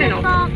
هنا.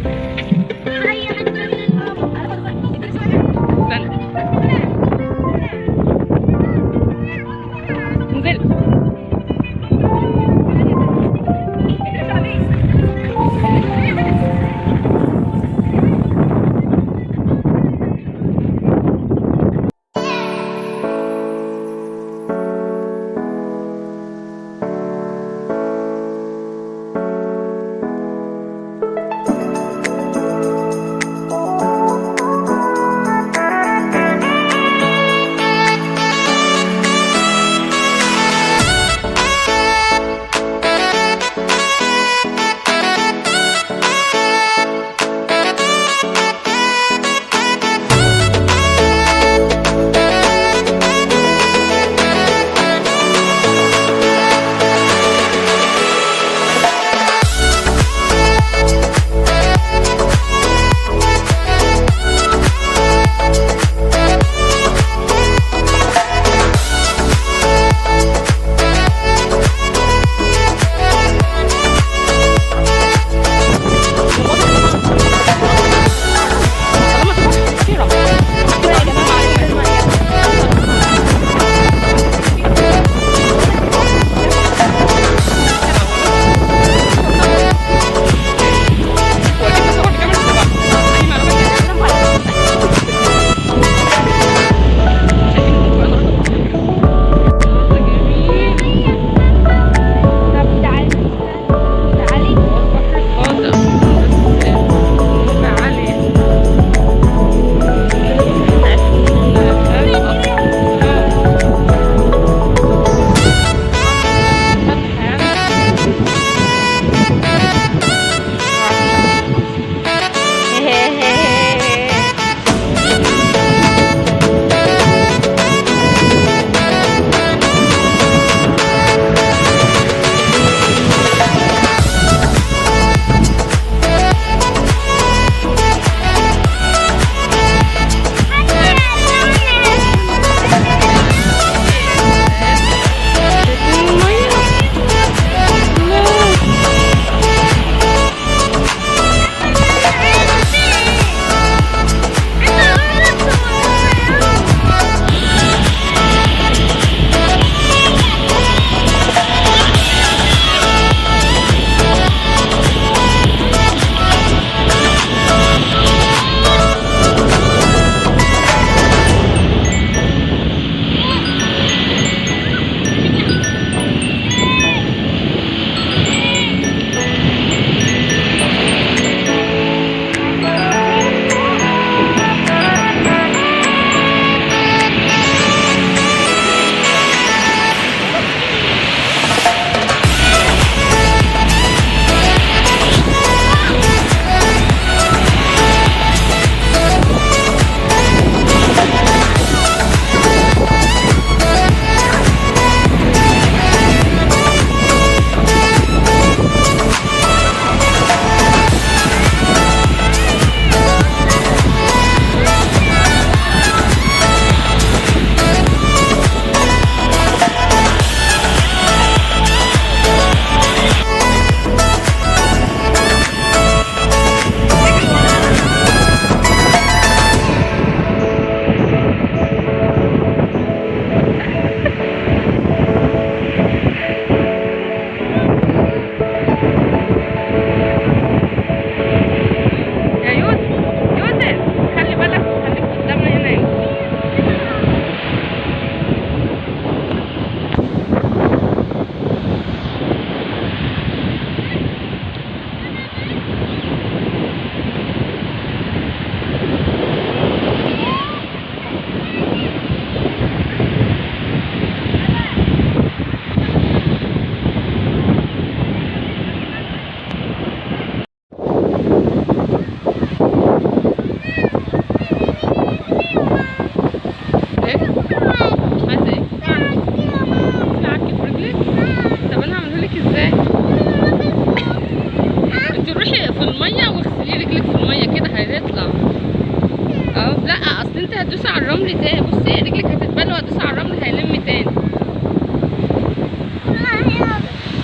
هتدوسي على الرمل تاني. بصي رجلك هتتبل وهتدوسي على الرمل هيلم تاني.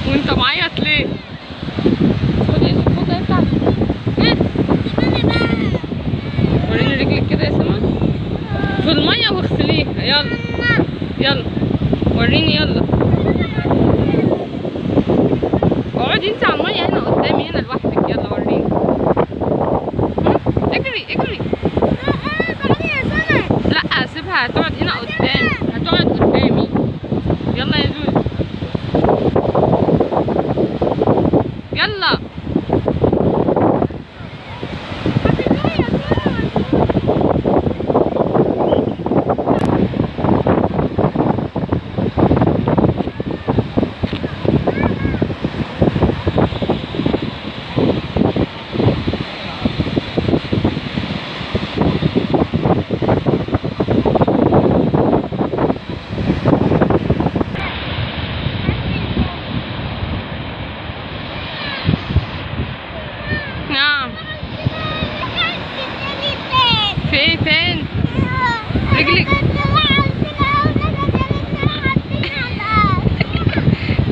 وانت معيط ليه؟ خدي الفوطه بتاعتك. وريني يلا. اقعدي انت على الميه هنا قدامي هنا لوحدك. يلا وريني. اجري اجري. لا سيبها هتقعد هنا قدامي. هتقعد قدامي. يلا يا زوزو. يلا. نعم. في ايه تاني؟ رجلك.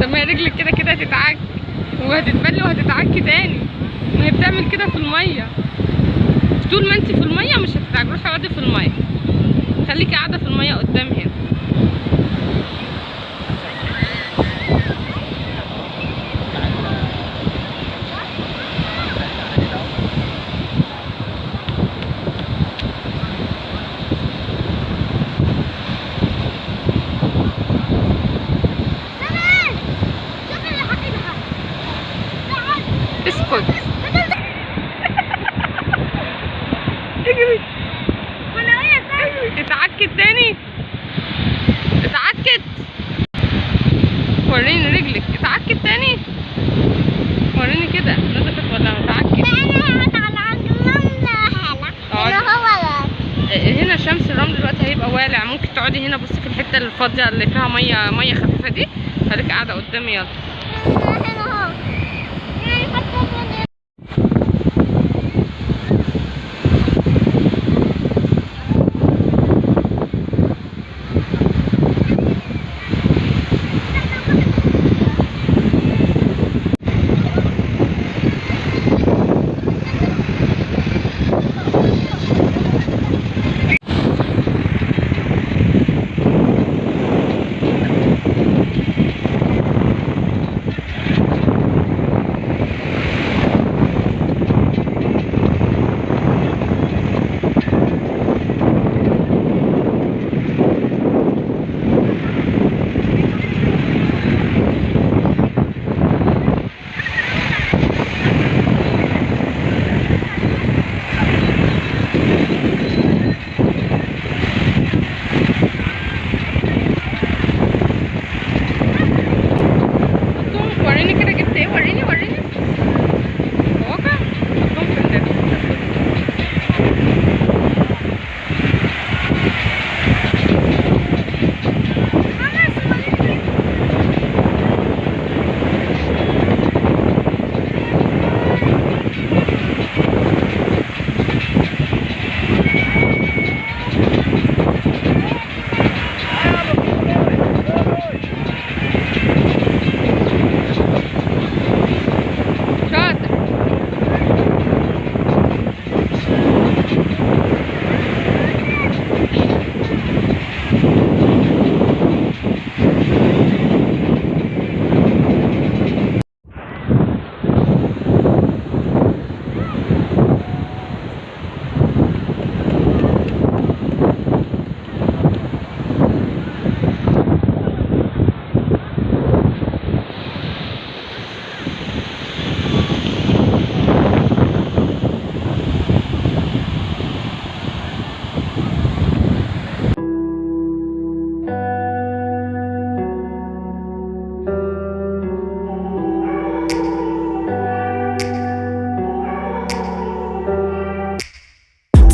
طب ما هي رجلك كده كده هتتعك وهتتبل وهتتعك تاني. ما هي بتعمل كده في الميه. طول ما انت في الميه مش هتتعك. روحي اقعدي في الميه. خليكي قاعده في الميه قدام هنا. اسكت. اجري. اتعكت تاني. اتعكت. وريني رجلك. اتعكت تاني. وريني كده نضفت ولا اتعكت. هنا شمس الرمل دلوقتي هيبقى والع. ممكن تقعدي هنا بصي في الحته الفاضيه اللي فيها ميه خفيفه دي. خليكي قاعده قدامي. يلا.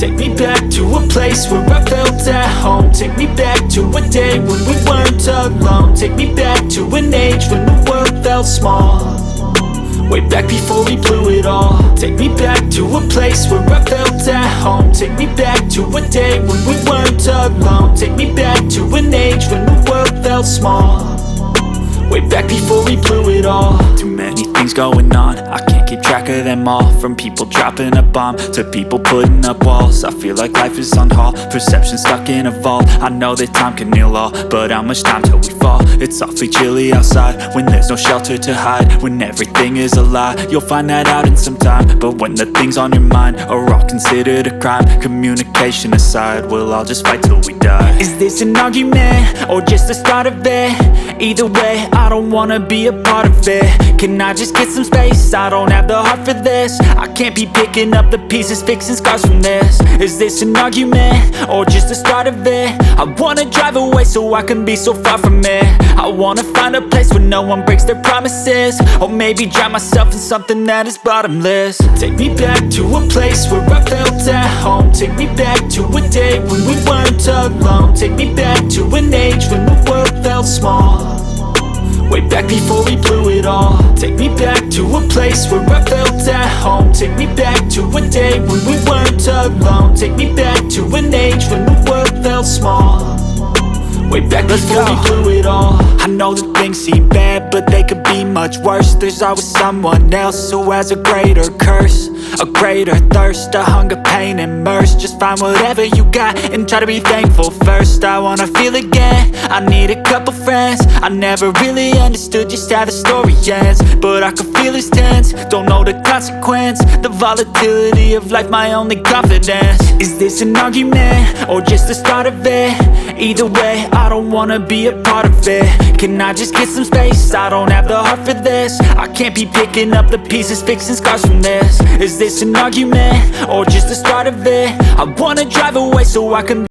Take me back to a place where I felt at home. Take me back to a day when we weren't alone. Take me back to an age when the world felt small. Way back before we blew it all. Take me back to a place where I felt at home. Take me back to a day when we weren't alone. Take me back to an age when the world felt small. Way back before we blew it all. Too many things going on, I can't keep track of them all. From people dropping a bomb to people putting up walls, I feel like life is on hold, perception stuck in a vault. I know that time can heal all, but how much time till we fall? It's awfully chilly outside when there's no shelter to hide. When everything is a lie, you'll find that out in some time. But when the things on your mind are all considered a crime, communication aside, we'll all just fight till we die. Is this an argument or just the start of it? Either way, I don't wanna be a part of it. Can I just get some space? I don't have the heart for this. I can't be picking up the pieces, fixing scars from this. Is this an argument or just the start of it? I wanna drive away so I can be so far from it. I wanna find a place where no one breaks their promises, or maybe drown myself in something that is bottomless. Take me back to a place where I felt at home. Take me back to a day when we weren't alone. Take me back to an age when the world felt small, way back before we blew it all. Take me back to a place where I felt at home. Take me back to a day when we weren't alone. Take me back to an age when the world felt small, way back before we blew it all. I know that things seem bad, but they could be much worse. There's always someone else who has a greater curse, a greater thirst, a hunger, pain, and mercy. Just find whatever you got and try to be thankful first. I wanna feel again, I need a couple friends. I never really understood just how the story ends, but I can feel it's tense, don't know the consequence. The volatility of life, my only confidence. Is this an argument or just the start of it? Either way, I don't wanna be a part of it. Can I just get some space? I don't have the heart for this. I can't be picking up the pieces, fixing scars from this. Is this an argument or just the start of it? I wanna drive away so I can